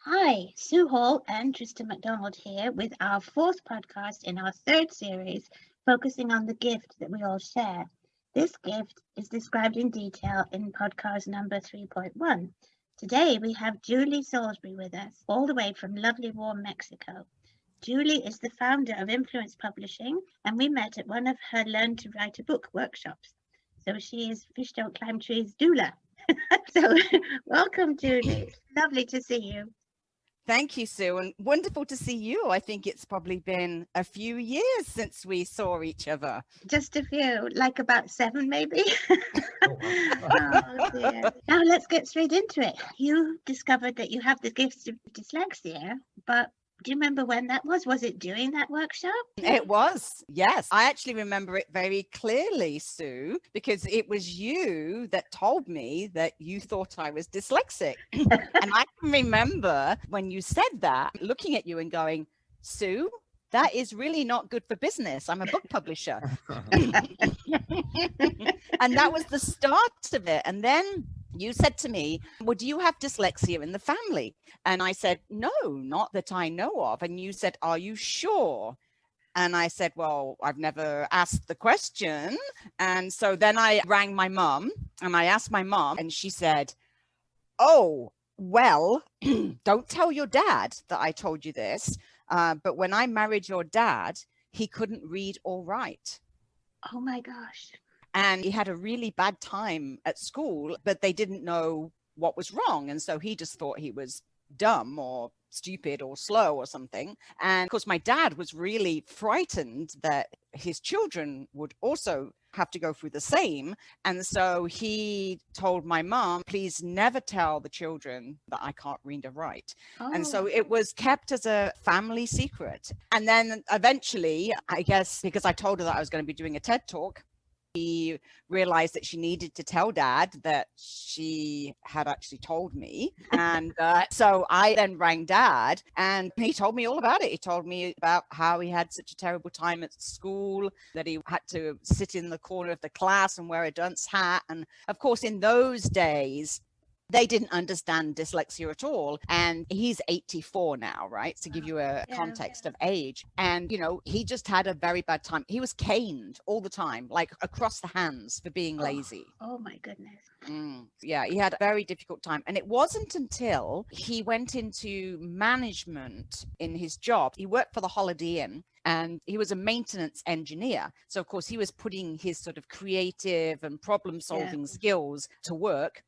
Hi, Sue Hall and Tristan McDonald here with our fourth podcast in our third series, focusing on the gift that we all share. This gift is described in detail in podcast number 3.1. Today we have Julie Salisbury with us, all the way from lovely warm Mexico. Julie is the founder of Influence Publishing, and we met at one of her Learn to Write a Book workshops. So she is Fish Don't Climb Trees doula. So welcome, Julie. Lovely to see you. Thank you, Sue, and wonderful to see you. I think it's probably been a few years since we saw each other. Just a few, like about 7 maybe. Oh dear. Now let's get straight into it. You discovered that you have the gift of dyslexia, but do you remember when that was? Was it during that workshop? It was, yes. I actually remember it very clearly, Sue, because it was you that told me that you thought I was dyslexic. And I can remember when you said that, looking at you and going, Sue, that is really not good for business. I'm a book publisher. And that was the start of it. And then you said to me, well, do you have dyslexia in the family? And I said, no, not that I know of. And you said, are you sure? And I said, well, I've never asked the question. And so then I rang my mum and I asked my mum, and she said, oh, well, don't tell your dad that I told you this. But when I married your dad, he couldn't read or write. Oh my gosh. And he had a really bad time at school, but they didn't know what was wrong. And so he just thought he was dumb or stupid or slow or something. And of course, my dad was really frightened that his children would also have to go through the same. And so he told my mom, please never tell the children that I can't read or write. Oh. And so it was kept as a family secret. And then eventually, I guess, because I told her that I was going to be doing a TED Talk, she realized that she needed to tell dad that she had actually told me. And so I then rang dad and he told me all about it. He told me about how he had such a terrible time at school, that he had to sit in the corner of the class and wear a dunce hat. And of course, in those days, they didn't understand dyslexia at all. And he's 84 now, right? To give you a context of age. And, you know, he just had a very bad time. He was caned all the time, like across the hands for being lazy. Oh my goodness. Yeah, he had a very difficult time. And it wasn't until he went into management in his job. He worked for the Holiday Inn. And he was a maintenance engineer. So, of course, he was putting his sort of creative and problem solving skills to work.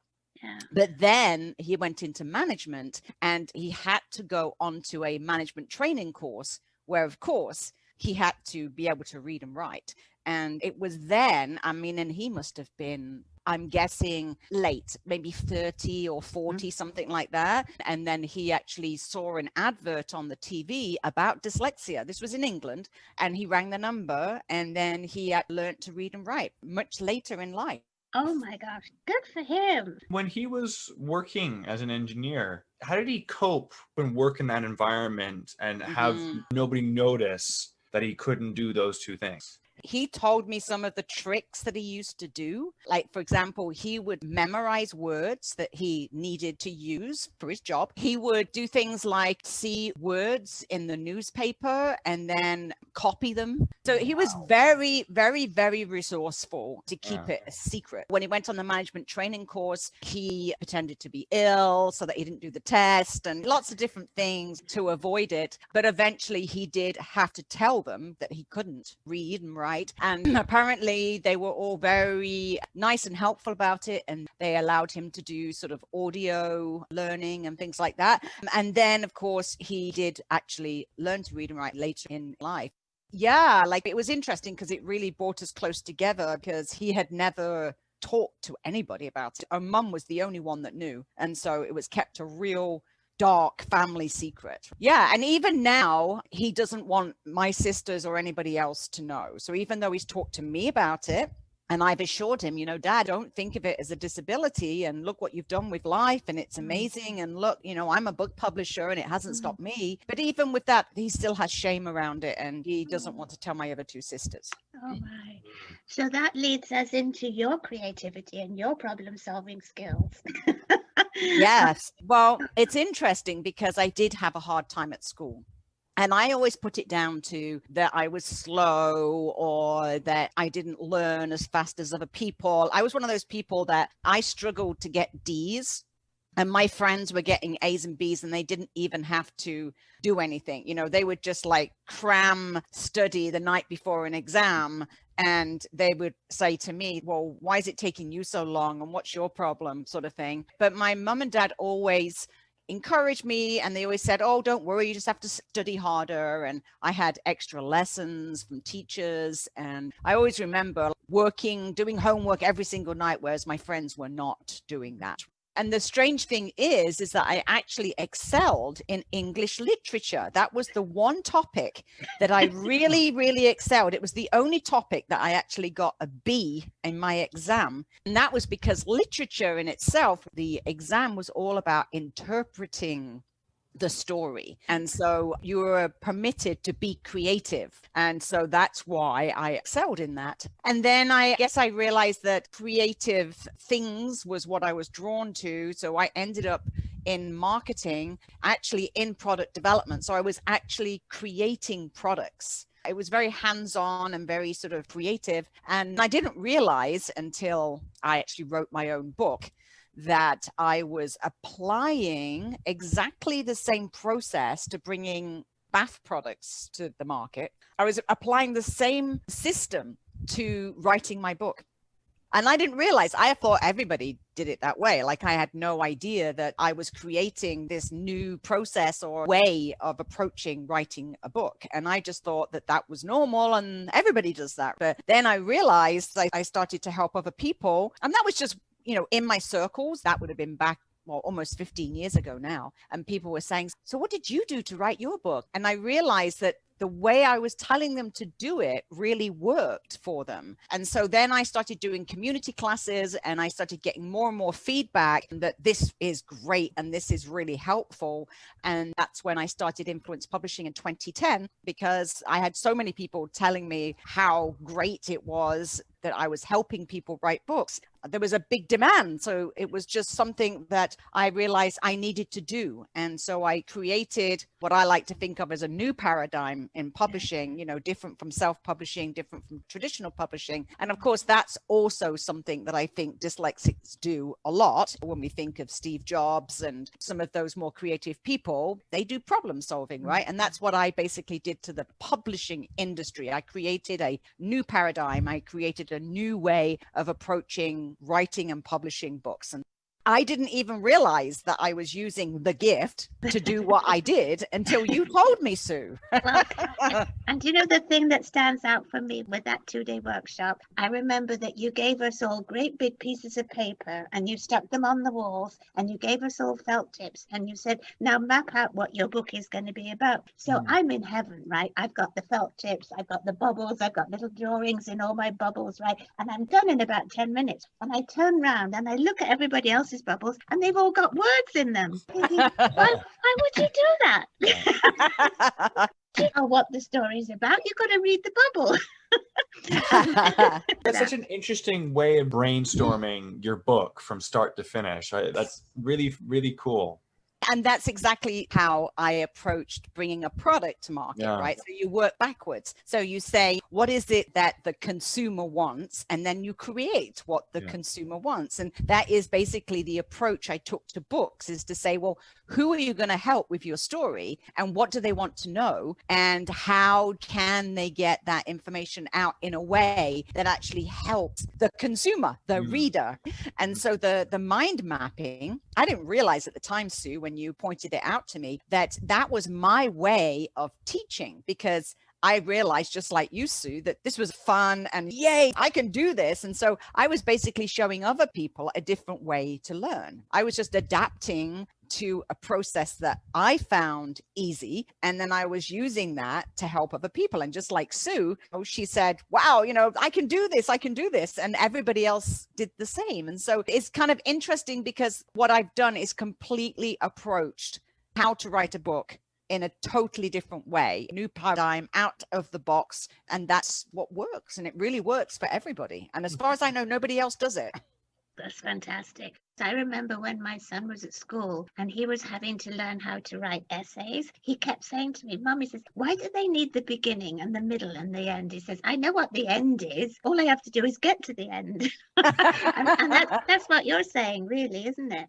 Yeah. But then he went into management and he had to go onto a management training course where, of course, he had to be able to read and write. And it was then, I mean, and he must have been, I'm guessing, late, maybe 30 or 40, something like that. And then he actually saw an advert on the TV about dyslexia. This was in England. And he rang the number and then he had learned to read and write much later in life. Oh my gosh, good for him. When he was working as an engineer, how did he cope when work in that environment and have nobody notice that he couldn't do those two things? He told me some of the tricks that he used to do. Like, for example, he would memorize words that he needed to use for his job. He would do things like see words in the newspaper and then copy them. So he was very, very, very resourceful to keep it a secret. When he went on the management training course, he pretended to be ill so that he didn't do the test and lots of different things to avoid it. But eventually he did have to tell them that he couldn't read and write. And apparently they were all very nice and helpful about it. And they allowed him to do sort of audio learning and things like that. And then, of course, he did actually learn to read and write later in life. Yeah, like it was interesting because it really brought us close together because he had never talked to anybody about it. Our mum was the only one that knew. And so it was kept a real dark family secret. Yeah. And even now, he doesn't want my sisters or anybody else to know. So even though he's talked to me about it, and I've assured him, you know, Dad, don't think of it as a disability and look what you've done with life and it's amazing. And look, you know, I'm a book publisher and it hasn't stopped me. But even with that, he still has shame around it and he doesn't want to tell my other two sisters. Oh my. So that leads us into your creativity and your problem solving skills. Yes. Well, it's interesting because I did have a hard time at school. And I always put it down to that I was slow or that I didn't learn as fast as other people. I was one of those people that I struggled to get D's. And my friends were getting A's and B's and they didn't even have to do anything. You know, they would just like cram study the night before an exam. And they would say to me, well, why is it taking you so long? And what's your problem, sort of thing. But my mum and dad always encouraged me, and they always said, oh, don't worry, you just have to study harder. And I had extra lessons from teachers. And I always remember doing homework every single night, whereas my friends were not doing that. And the strange thing is that I actually excelled in English literature. That was the one topic that I really, really excelled. It was the only topic that I actually got a B in my exam. And that was because literature in itself, the exam was all about interpreting the story. And so you were permitted to be creative. And so that's why I excelled in that. And then I guess I realized that creative things was what I was drawn to. So I ended up in marketing, actually in product development. So I was actually creating products. It was very hands-on and very sort of creative. And I didn't realize until I actually wrote my own book that I was applying exactly the same process to bringing bath products to the market. I was applying the same system to writing my book. And I didn't realize, I thought everybody did it that way. Like I had no idea that I was creating this new process or way of approaching writing a book. And I just thought that that was normal and everybody does that. But then I realized I started to help other people. And that was just, you know, in my circles. That would have been back, well, almost 15 years ago now. And people were saying, so what did you do to write your book? And I realized that the way I was telling them to do it really worked for them. And so then I started doing community classes and I started getting more and more feedback that this is great and this is really helpful. And that's when I started Influence Publishing in 2010, because I had so many people telling me how great it was that I was helping people write books. There was a big demand. So it was just something that I realized I needed to do. And so I created what I like to think of as a new paradigm in publishing, you know, different from self-publishing, different from traditional publishing. And of course, that's also something that I think dyslexics do a lot. When we think of Steve Jobs and some of those more creative people, they do problem solving, right? And that's what I basically did to the publishing industry. I created a new paradigm. I created a new way of approaching writing and publishing books. And I didn't even realize that I was using the gift to do what I did until you told me, Sue. Well, and you know, the thing that stands out for me with that 2-day workshop, I remember that you gave us all great big pieces of paper and you stuck them on the walls and you gave us all felt tips and you said, now map out what your book is going to be about. So I'm in heaven, right? I've got the felt tips, I've got the bubbles, I've got little drawings in all my bubbles, right? And I'm done in about 10 minutes. And I turn around and I look at everybody else's bubbles and they've all got words in them. Thinking, why would you do that? You know what the story's about. You've got to read the bubble. That's such an interesting way of brainstorming your book from start to finish. That's really, really cool. And that's exactly how I approached bringing a product to market, right? So you work backwards. So you say, what is it that the consumer wants? And then you create what the consumer wants. And that is basically the approach I took to books, is to say, well, who are you going to help with your story? And what do they want to know? And how can they get that information out in a way that actually helps the consumer, the reader? And so the mind mapping, I didn't realize at the time, Sue, when you pointed it out to me, that that was my way of teaching, because I realized, just like you, Sue, that this was fun and yay, I can do this. And so I was basically showing other people a different way to learn. I was just adapting to a process that I found easy. And then I was using that to help other people. And just like Sue, she said, wow, you know, I can do this, I can do this. And everybody else did the same. And so it's kind of interesting, because what I've done is completely approached how to write a book in a totally different way, new paradigm, out of the box. And that's what works. And it really works for everybody. And as far as I know, nobody else does it. That's fantastic. I remember when my son was at school and he was having to learn how to write essays, he kept saying to me, Mum, he says, why do they need the beginning and the middle and the end? He says, I know what the end is. All I have to do is get to the end. and that's what you're saying, really, isn't it?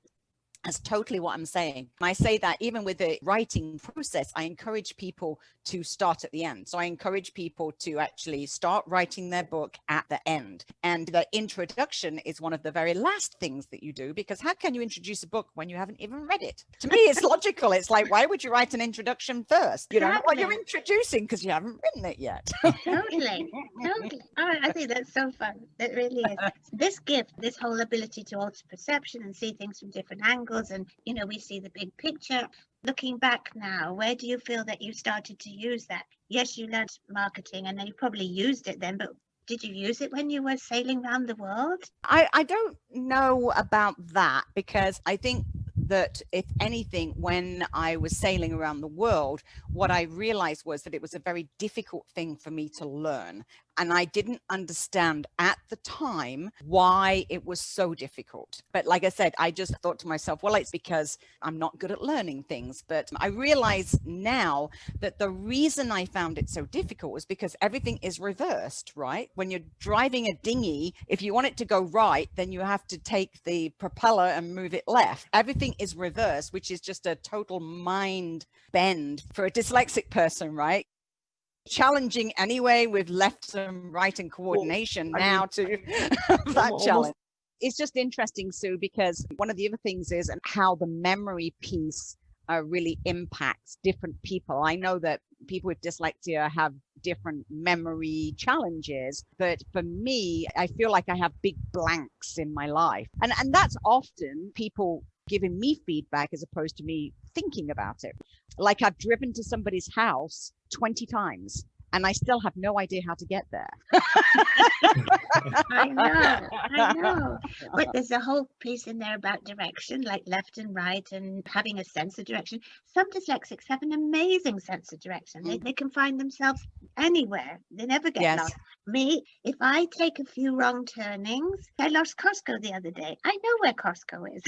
That's totally what I'm saying. I say that even with the writing process, I encourage people to start at the end. So I encourage people to actually start writing their book at the end. And the introduction is one of the very last things that you do, because how can you introduce a book when you haven't even read it? To me, it's logical. It's like, why would you write an introduction first? You don't know what you're introducing because you haven't written it yet. Totally. Oh, I think that's so fun. It really is. This gift, this whole ability to alter perception and see things from different angles, and we see the big picture. Looking back now, where do you feel that you started to use that? Yes, you learned marketing and you probably used it then, but did you use it when you were sailing around the world? I don't know about that, because I think that if anything, when I was sailing around the world, what I realized was that it was a very difficult thing for me to learn. And I didn't understand at the time why it was so difficult. But like I said, I just thought to myself, well, it's because I'm not good at learning things. But I realize now that the reason I found it so difficult was because everything is reversed, right? When you're driving a dinghy, if you want it to go right, then you have to take the propeller and move it left. Everything is reversed, which is just a total mind bend for a dyslexic person, right? Challenging anyway with left and right and coordination to that challenge. It's just interesting, Sue, because one of the other things is how the memory piece really impacts different people. I know that people with dyslexia have different memory challenges, but for me, I feel like I have big blanks in my life. And that's often people giving me feedback as opposed to me thinking about it. Like I've driven to somebody's house 20 times and I still have no idea how to get there. I know. But there's a whole piece in there about direction, like left and right, and having a sense of direction. Some dyslexics have an amazing sense of direction. They can find themselves anywhere. They never get lost. Me, if I take a few wrong turnings, I lost Costco the other day. I know where Costco is,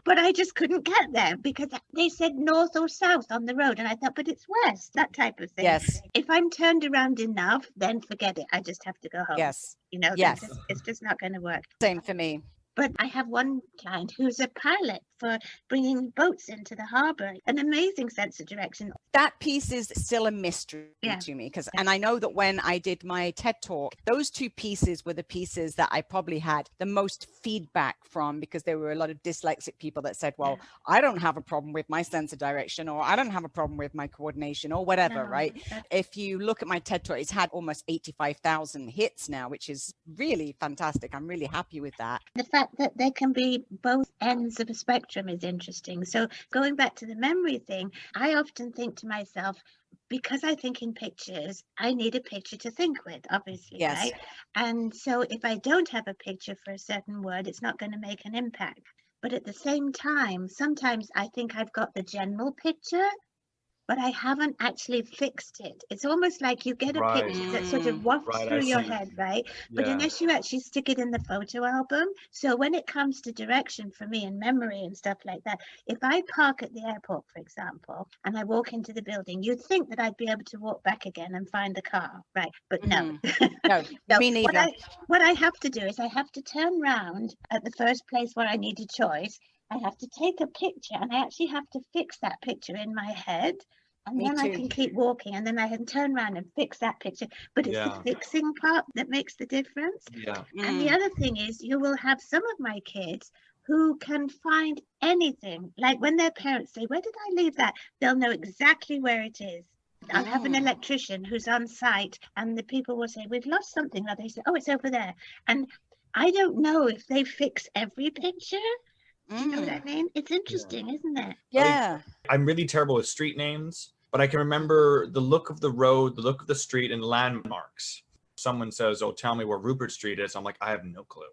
but I just couldn't get there because they said north or south on the road. And I thought, but it's west, that type of thing. Yes. If I'm turned around enough, then forget it. I just have to go home. Yes. Yes. It's just not going to work. Same for me. But I have one client who's a pilot for bringing boats into the harbor. An amazing sense of direction. That piece is still a mystery to me, and I know that when I did my TED talk, those two pieces were the pieces that I probably had the most feedback from, because there were a lot of dyslexic people that said, well, I don't have a problem with my sense of direction, or I don't have a problem with my coordination, or whatever, right? If you look at my TED talk, it's had almost 85,000 hits now, which is really fantastic. I'm really happy with that. The fact that there can be both ends of a spectrum is interesting. So going back to the memory thing, I often think to myself, because I think in pictures, I need a picture to think with, obviously, right? And so if I don't have a picture for a certain word, it's not going to make an impact. But at the same time, sometimes I think I've got the general picture, but I haven't actually fixed it. It's almost like you get a picture that sort of wafts through your head, right? But unless you actually stick it in the photo album. So when it comes to direction for me and memory and stuff like that, if I park at the airport, for example, and I walk into the building, you'd think that I'd be able to walk back again and find the car, right? But no. No, me neither. What I have to do is I have to turn round at the first place where I need a choice. I have to take a picture, and I actually have to fix that picture in my head. And then I can keep walking, and then I can turn around and fix that picture. But it's the fixing part that makes the difference. And the other thing is, you will have some of my kids who can find anything. Like when their parents say, where did I leave that? They'll know exactly where it is. I'll have an electrician who's on site, and the people will say, we've lost something. Or they say, oh, it's over there. And I don't know if they fix every picture. Do you know what I mean? It's interesting, isn't it? Yeah. I'm really terrible with street names, but I can remember the look of the road, the look of the street, and landmarks. Someone says, oh, tell me where Rupert Street is. I'm like, I have no clue.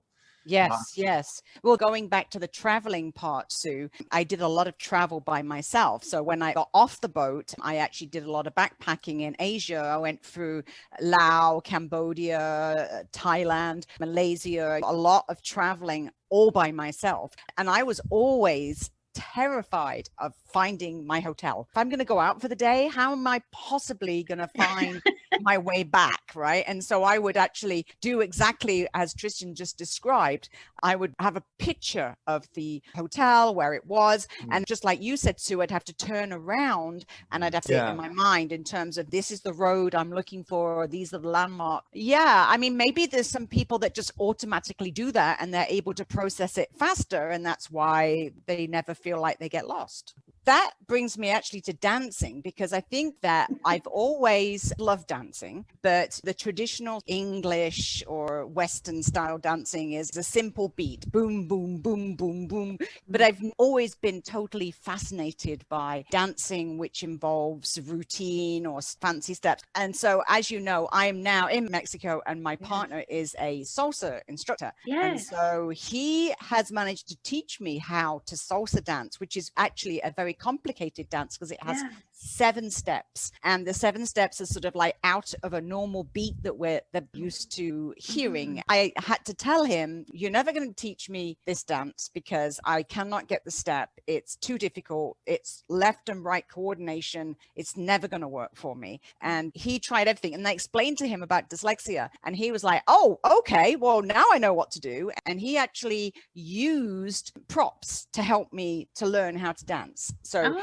Yes, yes. Well, going back to the traveling part, Sue, I did a lot of travel by myself. So when I got off the boat, I actually did a lot of backpacking in Asia. I went through Laos, Cambodia, Thailand, Malaysia, a lot of traveling all by myself. And I was always terrified of finding my hotel. If I'm going to go out for the day, how am I possibly going to find my way back, right? And so I would actually do exactly as Tristan just described. I would have a picture of the hotel, where it was, and just like you said, Sue, I'd have to turn around and I'd have to it in my mind in terms of this is the road I'm looking for, or these are the landmarks. Yeah, I mean, maybe there's some people that just automatically do that and they're able to process it faster, and that's why they never feel like they get lost. That brings me actually to dancing, because I think that I've always loved dancing, but the traditional English or Western style dancing is a simple beat, boom, boom, boom, boom, boom. But I've always been totally fascinated by dancing, which involves routine or fancy steps. And so, as you know, I am now in Mexico and my partner is a salsa instructor. And so he has managed to teach me how to salsa dance, which is actually a very complicated dance because it has 7 steps, and the 7 steps are sort of like out of a normal beat that we're used to hearing. I had to tell him, you're never going to teach me this dance because I cannot get the step. It's too difficult. It's left and right coordination. It's never going to work for me. And he tried everything, and I explained to him about dyslexia, and he was like, oh, okay, well, now I know what to do. And he actually used props to help me to learn how to dance. So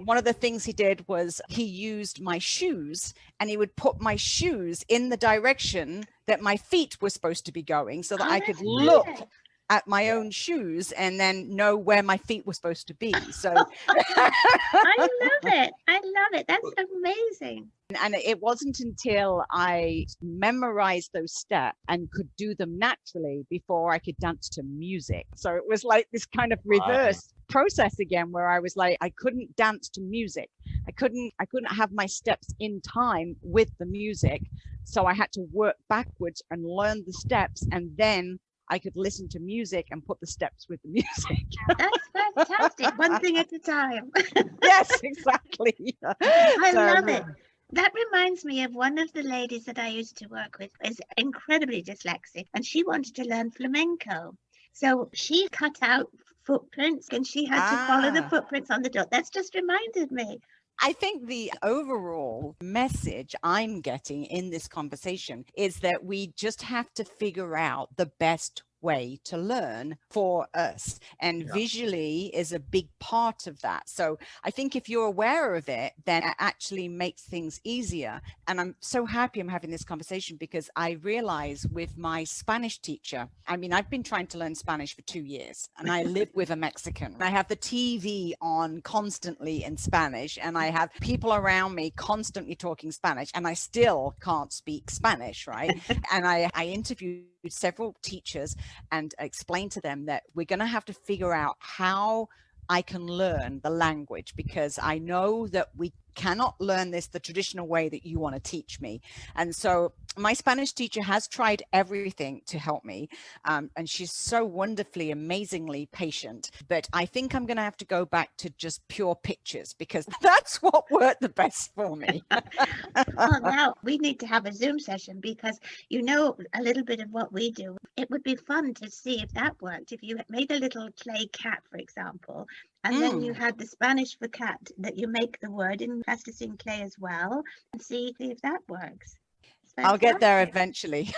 one of the things he did was he used my shoes, and he would put my shoes in the direction that my feet were supposed to be going, so that I could look at my own shoes and then know where my feet were supposed to be. So I love it. I love it. That's amazing. And it wasn't until I memorized those steps and could do them naturally before I could dance to music. So it was like this kind of reverse process again, where I was like, I couldn't dance to music. I couldn't have my steps in time with the music. So I had to work backwards and learn the steps, and then I could listen to music and put the steps with the music. That's fantastic. One thing at a time. Yes, exactly. I love it. That reminds me of one of the ladies that I used to work with, is incredibly dyslexic, and she wanted to learn flamenco. So she cut out footprints, and she had to follow the footprints on the door. That's just reminded me. I think the overall message I'm getting in this conversation is that we just have to figure out the best way to learn for us, and visually is a big part of that. So I think if you're aware of it, then it actually makes things easier. And I'm so happy I'm having this conversation, because I realize with my Spanish teacher, I mean, I've been trying to learn Spanish for 2 years, and I live with a Mexican. I have the TV on constantly in Spanish, and I have people around me constantly talking Spanish, and I still can't speak Spanish, right? And I interviewed several teachers and explain to them that we're going to have to figure out how I can learn the language, because I know that we cannot learn this the traditional way that you want to teach me. And so my Spanish teacher has tried everything to help me, and she's so wonderfully, amazingly patient. But I think I'm going to have to go back to just pure pictures, because that's what worked the best for me. Well, now we need to have a Zoom session, because you know a little bit of what we do. It would be fun to see if that worked. If you made a little clay cat, for example, and then you had the Spanish for cat that you make the word in plasticine clay as well, and see if that works. I'll get there eventually.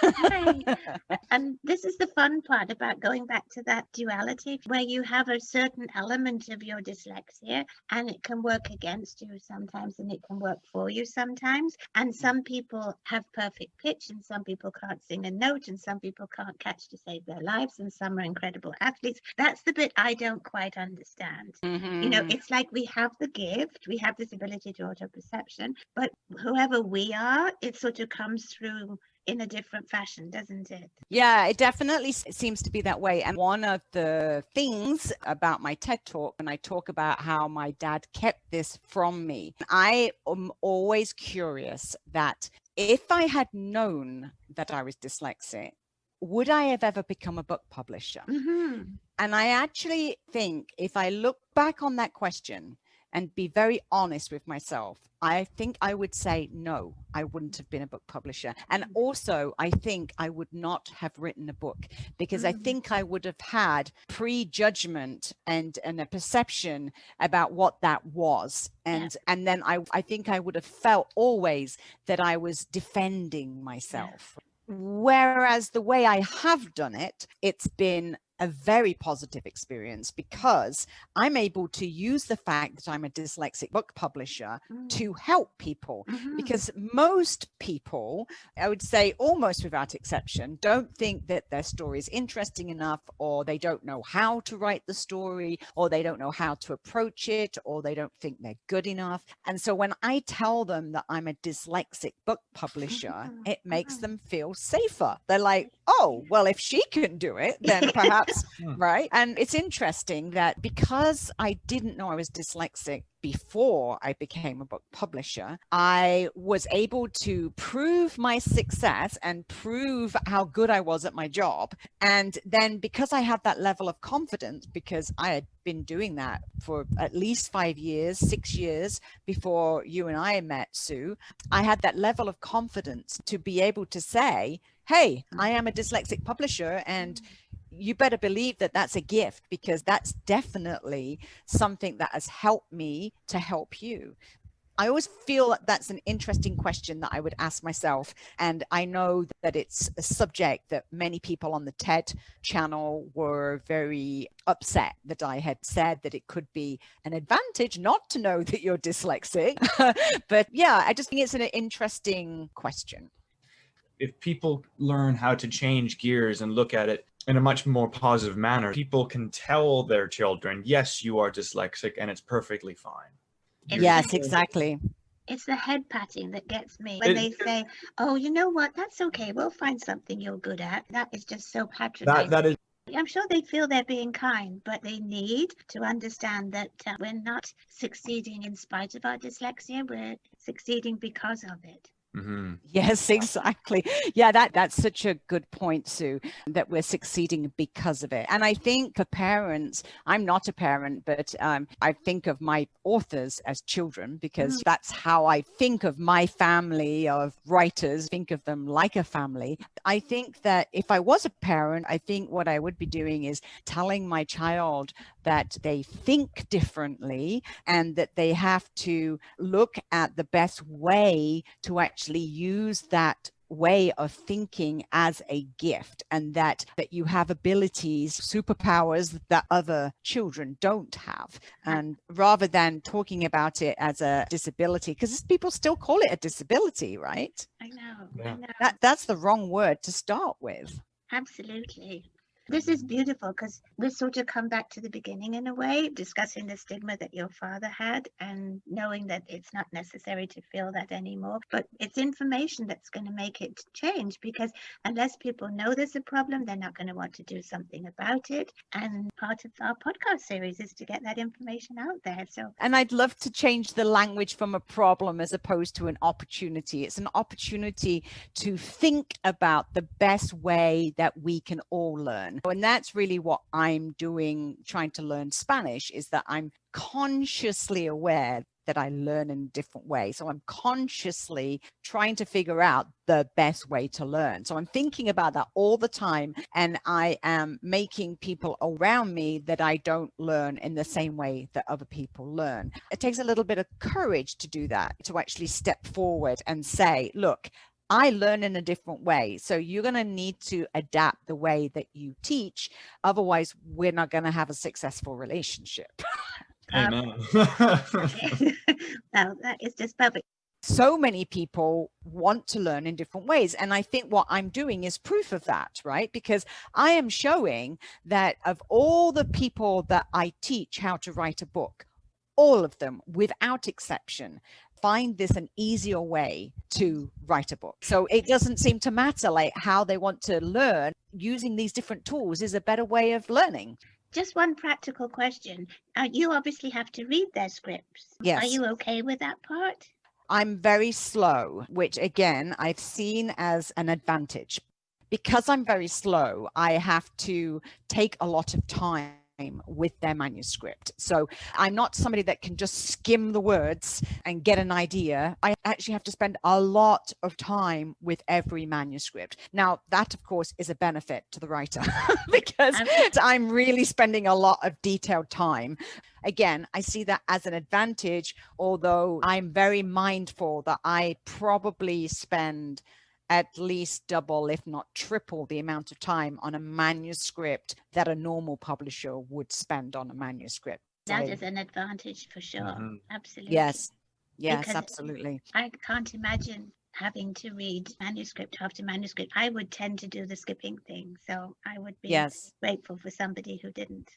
And this is the fun part about going back to that duality, where you have a certain element of your dyslexia, and it can work against you sometimes, and it can work for you sometimes. And some people have perfect pitch, and some people can't sing a note, and some people can't catch to save their lives, and some are incredible athletes. That's the bit I don't quite understand. You know, it's like we have the gift, we have this ability to auto perception, but whoever we are, it sort of comes through in a different fashion, doesn't it? Yeah, it definitely seems to be that way. And one of the things about my TED Talk, when I talk about how my dad kept this from me, I am always curious that if I had known that I was dyslexic, would I have ever become a book publisher? And I actually think if I look back on that question and be very honest with myself, I think I would say, no, I wouldn't have been a book publisher. And also, I think I would not have written a book, because I think I would have had prejudgment and a perception about what that was. And then I think I would have felt always that I was defending myself. Whereas the way I have done it, it's been a very positive experience, because I'm able to use the fact that I'm a dyslexic book publisher to help people. Because most people, I would say almost without exception, don't think that their story is interesting enough, or they don't know how to write the story, or they don't know how to approach it, or they don't think they're good enough. And so when I tell them that I'm a dyslexic book publisher, it makes them feel safer. They're like, oh, well, if she can do it, then perhaps right. And it's interesting that because I didn't know I was dyslexic before I became a book publisher, I was able to prove my success and prove how good I was at my job. And then because I had that level of confidence, because I had been doing that for at least 5 years, 6 years before you and I met, Sue, I had that level of confidence to be able to say, hey, I am a dyslexic publisher, and you better believe that that's a gift, because that's definitely something that has helped me to help you. I always feel that that's an interesting question that I would ask myself. And I know that it's a subject that many people on the TED channel were very upset that I had said that it could be an advantage not to know that you're dyslexic. But yeah, I just think it's an interesting question. If people learn how to change gears and look at it in a much more positive manner, people can tell their children, yes, you are dyslexic and it's perfectly fine. Yes, exactly. It's the head patting that gets me when they say, oh, you know what, that's okay, we'll find something you're good at. That is just so patronizing. That is. I'm sure they feel they're being kind, but they need to understand that we're not succeeding in spite of our dyslexia, we're succeeding because of it. Yes, exactly. Yeah, that's such a good point, Sue, that we're succeeding because of it. And I think for parents, I'm not a parent, but I think of my authors as children, because that's how I think of my family of writers, think of them like a family. I think that if I was a parent, I think what I would be doing is telling my child that they think differently and that they have to look at the best way to actually use that way of thinking as a gift, and that you have abilities, superpowers that other children don't have. And rather than talking about it as a disability, because people still call it a disability, right? I know. Yeah. I know. That's the wrong word to start with. Absolutely. This is beautiful, because we sort of come back to the beginning in a way, discussing the stigma that your father had and knowing that it's not necessary to feel that anymore. But it's information that's going to make it change, because unless people know there's a problem, they're not going to want to do something about it. And part of our podcast series is to get that information out there. And I'd love to change the language from a problem as opposed to an opportunity. It's an opportunity to think about the best way that we can all learn. And that's really what I'm doing, trying to learn Spanish, is that I'm consciously aware that I learn in a different way. So I'm consciously trying to figure out the best way to learn. So I'm thinking about that all the time. And I am making people around me that I don't learn in the same way that other people learn. It takes a little bit of courage to do that, to actually step forward and say, look, I learn in a different way. So you're going to need to adapt the way that you teach. Otherwise, we're not going to have a successful relationship. Amen. Well, that is just perfect. So many people want to learn in different ways. And I think what I'm doing is proof of that, right? Because I am showing that of all the people that I teach how to write a book, all of them, without exception, find this an easier way to write a book. So it doesn't seem to matter like how they want to learn. Using these different tools is a better way of learning. Just one practical question. You obviously have to read their scripts. Yes. Are you okay with that part? I'm very slow, which again, I've seen as an advantage. Because I'm very slow, I have to take a lot of time with their manuscript. So I'm not somebody that can just skim the words and get an idea. I actually have to spend a lot of time with every manuscript. Now, that, of course, is a benefit to the writer because I'm really spending a lot of detailed time. Again, I see that as an advantage, although I'm very mindful that I probably spend at least double, if not triple, the amount of time on a manuscript that a normal publisher would spend on a manuscript. That is an advantage for sure. Mm-hmm. Absolutely. Yes, Because absolutely. I can't imagine having to read manuscript after manuscript. I would tend to do the skipping thing. So I would be grateful for somebody who didn't.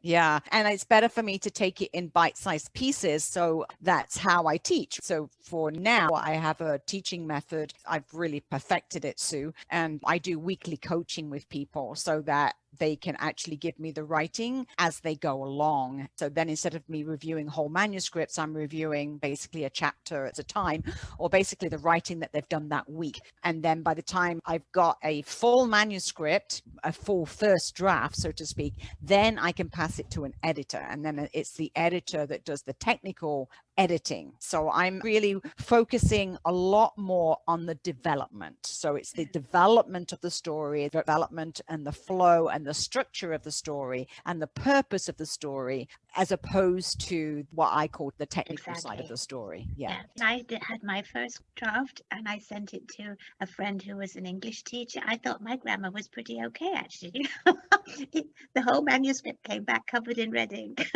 Yeah. And it's better for me to take it in bite-sized pieces. So that's how I teach. So for now, I have a teaching method. I've really perfected it, Sue. And I do weekly coaching with people so that they can actually give me the writing as they go along. So then instead of me reviewing whole manuscripts, I'm reviewing basically a chapter at a time, or basically the writing that they've done that week. And then by the time I've got a full manuscript, a full first draft, so to speak, then I can pass it to an editor. And then it's the editor that does the technical editing. So I'm really focusing a lot more on the development. So it's the development of the story, development and the flow and the structure of the story and the purpose of the story, as opposed to what I call the technical side of the story. Yeah. I had my first draft and I sent it to a friend who was an English teacher. I thought my grammar was pretty okay, actually. The whole manuscript came back covered in red ink.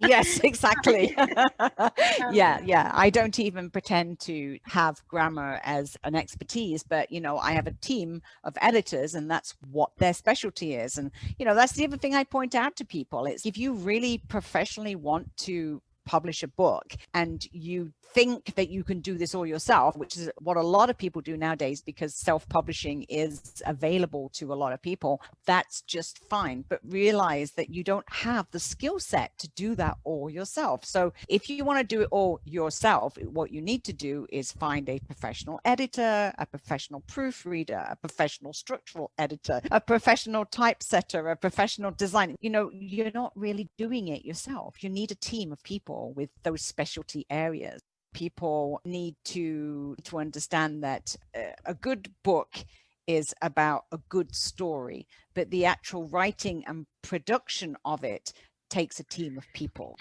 Yes, exactly. Yeah. I don't even pretend to have grammar as an expertise, but, I have a team of editors and that's what their specialty is. And, that's the other thing I point out to people. It's if you really professionally want to publish a book and you think that you can do this all yourself, which is what a lot of people do nowadays because self-publishing is available to a lot of people, that's just fine. But realize that you don't have the skill set to do that all yourself. So if you want to do it all yourself, what you need to do is find a professional editor, a professional proofreader, a professional structural editor, a professional typesetter, a professional designer. You're not really doing it yourself. You need a team of people with those specialty areas. People need to understand that a good book is about a good story, but the actual writing and production of it takes a team of people.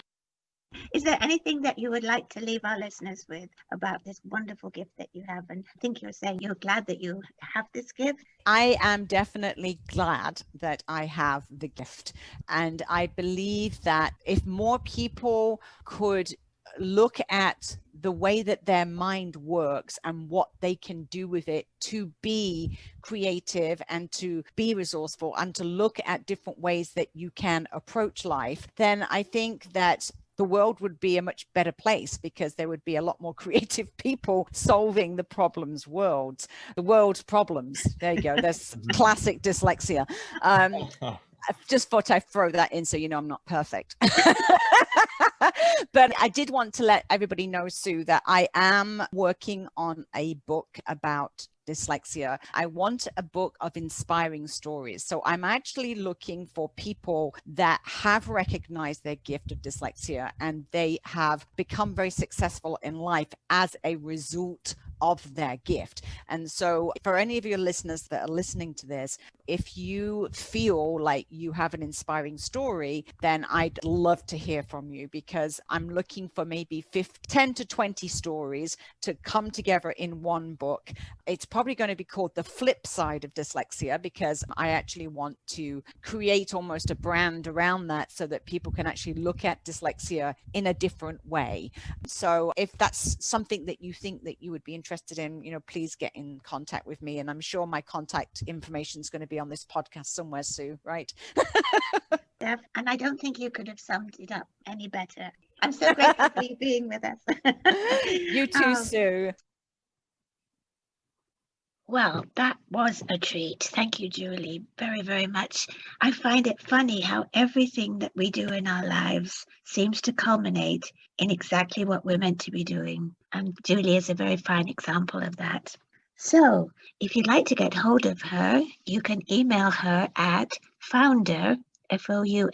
Is there anything that you would like to leave our listeners with about this wonderful gift that you have? And I think you're saying you're glad that you have this gift. I am definitely glad that I have the gift. And I believe that if more people could look at the way that their mind works and what they can do with it to be creative and to be resourceful and to look at different ways that you can approach life, then I think that the world would be a much better place because there would be a lot more creative people solving the world's problems. There you go. There's classic dyslexia. I just thought I'd throw that in so I'm not perfect. But I did want to let everybody know, Sue, that I am working on a book about dyslexia. I want a book of inspiring stories. So I'm actually looking for people that have recognized their gift of dyslexia and they have become very successful in life as a result of their gift. And so for any of your listeners that are listening to this, if you feel like you have an inspiring story, then I'd love to hear from you because I'm looking for maybe 10 to 20 stories to come together in one book. It's probably going to be called The Flip Side of Dyslexia because I actually want to create almost a brand around that so that people can actually look at dyslexia in a different way. So if that's something that you think that you would be interested in, please get in contact with me. And I'm sure my contact information is going to be on this podcast somewhere, Sue, right? And I don't think you could have summed it up any better. I'm so grateful for you being with us. You too, Sue. Well, that was a treat. Thank you, Julie, very, very much. I find it funny how everything that we do in our lives seems to culminate in exactly what we're meant to be doing. And Julie is a very fine example of that. So if you'd like to get hold of her, you can email her at founder, FOUNDER,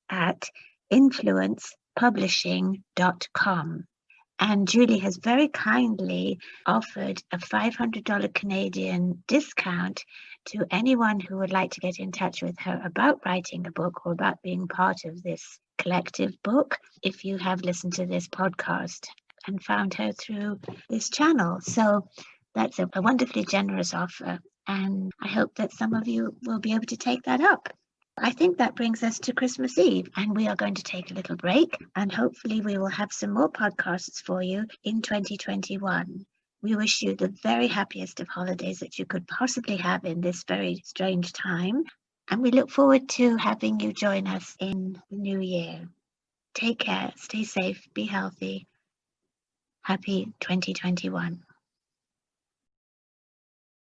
at influencepublishing.com. And Julie has very kindly offered a $500 Canadian discount to anyone who would like to get in touch with her about writing a book or about being part of this collective book, if you have listened to this podcast and found her through this channel. So that's a wonderfully generous offer, and I hope that some of you will be able to take that up. I think that brings us to Christmas Eve, and we are going to take a little break, and hopefully we will have some more podcasts for you in 2021. We wish you the very happiest of holidays that you could possibly have in this very strange time, and we look forward to having you join us in the new year. Take care, stay safe, be healthy. Happy 2021.